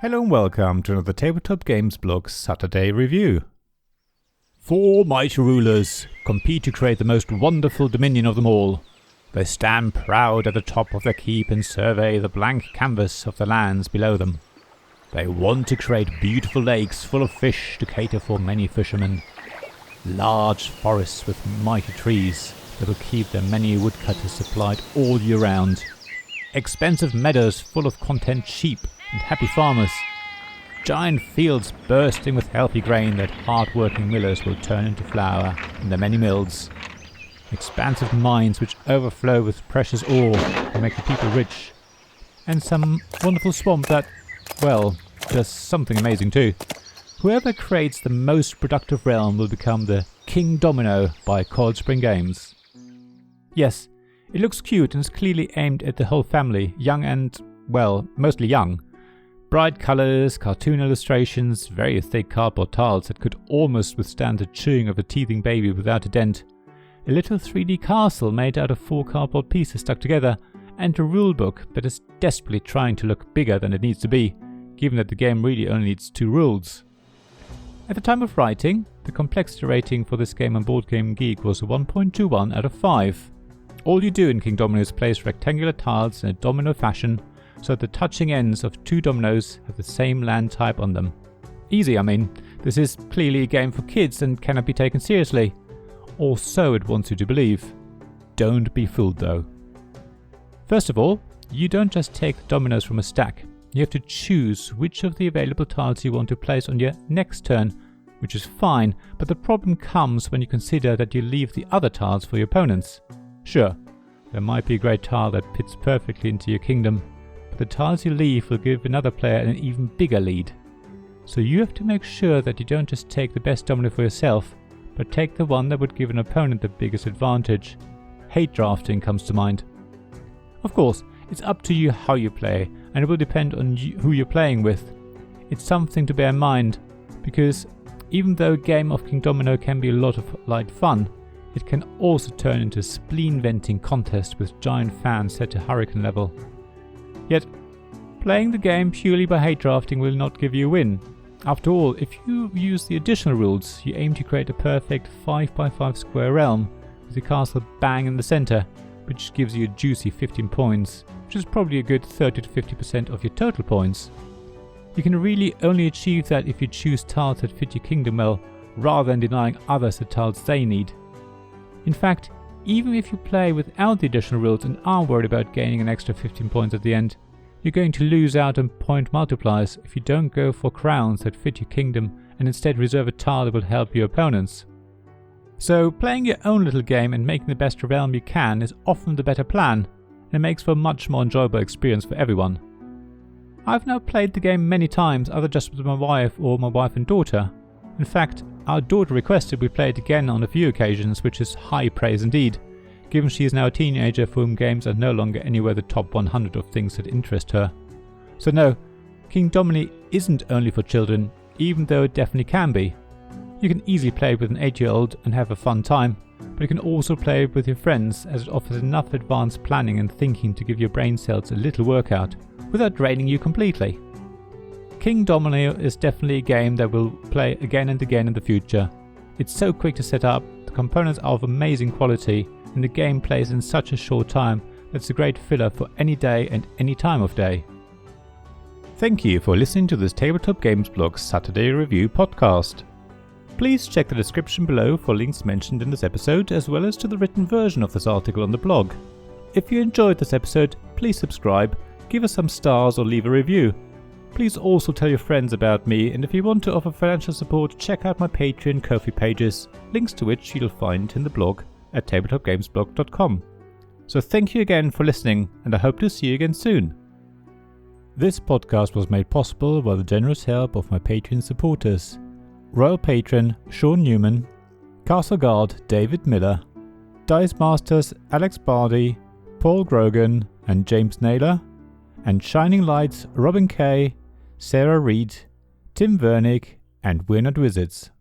Hello and welcome to another Tabletop Games blog Saturday review. 4 mighty rulers compete to create the most wonderful dominion of them all. They stand proud at the top of their keep and survey the blank canvas of the lands below them. They want to create beautiful lakes full of fish to cater for many fishermen. Large forests with mighty trees that will keep their many woodcutters supplied all year round. Expansive meadows full of content sheep and happy farmers. Giant fields bursting with healthy grain that hard-working millers will turn into flour in their many mills. Expansive mines which overflow with precious ore and make the people rich. And some wonderful swamp that, well, does something amazing too. Whoever creates the most productive realm will become the Kingdomino by Coiledspring Games. Yes, it looks cute and is clearly aimed at the whole family, young and, well, mostly young. Bright colours, cartoon illustrations, very thick cardboard tiles that could almost withstand the chewing of a teething baby without a dent. A little 3D castle made out of 4 cardboard pieces stuck together, and a rulebook that is desperately trying to look bigger than it needs to be, given that the game really only needs 2 rules. At the time of writing, the complexity rating for this game on Board Game Geek was a 1.21 out of 5. All you do in Kingdomino is place rectangular tiles in a domino fashion, so that the touching ends of 2 dominoes have the same land type on them. Easy, I mean. This is clearly a game for kids and cannot be taken seriously. Or so it wants you to believe. Don't be fooled though. First of all, you don't just take the dominoes from a stack. You have to choose which of the available tiles you want to place on your next turn, which is fine, but the problem comes when you consider that you leave the other tiles for your opponents. Sure, there might be a great tile that fits perfectly into your kingdom, but the tiles you leave will give another player an even bigger lead. So you have to make sure that you don't just take the best domino for yourself, but take the one that would give an opponent the biggest advantage. Hate drafting comes to mind. Of course, it's up to you how you play, and it will depend on who you're playing with. It's something to bear in mind, because even though a game of Kingdomino can be a lot of light fun, it can also turn into a spleen-venting contest with giant fans set to hurricane level. Yet, playing the game purely by hate drafting will not give you a win. After all, if you use the additional rules, you aim to create a perfect 5x5 square realm with the castle bang in the center, which gives you a juicy 15 points, which is probably a good 30 to 50% of your total points. You can really only achieve that if you choose tiles that fit your kingdom well, rather than denying others the tiles they need. In fact, even if you play without the additional rules and are worried about gaining an extra 15 points at the end, you're going to lose out on point multipliers if you don't go for crowns that fit your kingdom and instead reserve a tile that will help your opponents. So playing your own little game and making the best realm you can is often the better plan, and it makes for a much more enjoyable experience for everyone. I've now played the game many times, either just with my wife or my wife and daughter. In fact, our daughter requested we play it again on a few occasions, which is high praise indeed, given she is now a teenager for whom games are no longer anywhere the top 100 of things that interest her. So no, Kingdomino isn't only for children, even though it definitely can be. You can easily play it with an 8-year-old and have a fun time, but you can also play it with your friends, as it offers enough advanced planning and thinking to give your brain cells a little workout, without draining you completely. Kingdomino is definitely a game that we'll play again and again in the future. It's so quick to set up, the components are of amazing quality, and the game plays in such a short time that it's a great filler for any day and any time of day. Thank you for listening to this Tabletop Games blog Saturday review podcast. Please check the description below for links mentioned in this episode, as well as to the written version of this article on the blog. If you enjoyed this episode, please subscribe, give us some stars or leave a review. Please also tell your friends about me, and if you want to offer financial support, check out my Patreon and Ko-fi pages, links to which you'll find in the blog at tabletopgamesblog.com. So thank you again for listening, and I hope to see you again soon. This podcast was made possible by the generous help of my Patreon supporters: Royal Patron Sean Newman, Castle Guard David Miller, Dice Masters Alex Bardi, Paul Grogan and James Naylor, and Shining Lights Robin Kay, Sarah Reed, Tim Vernick and We're Not Wizards.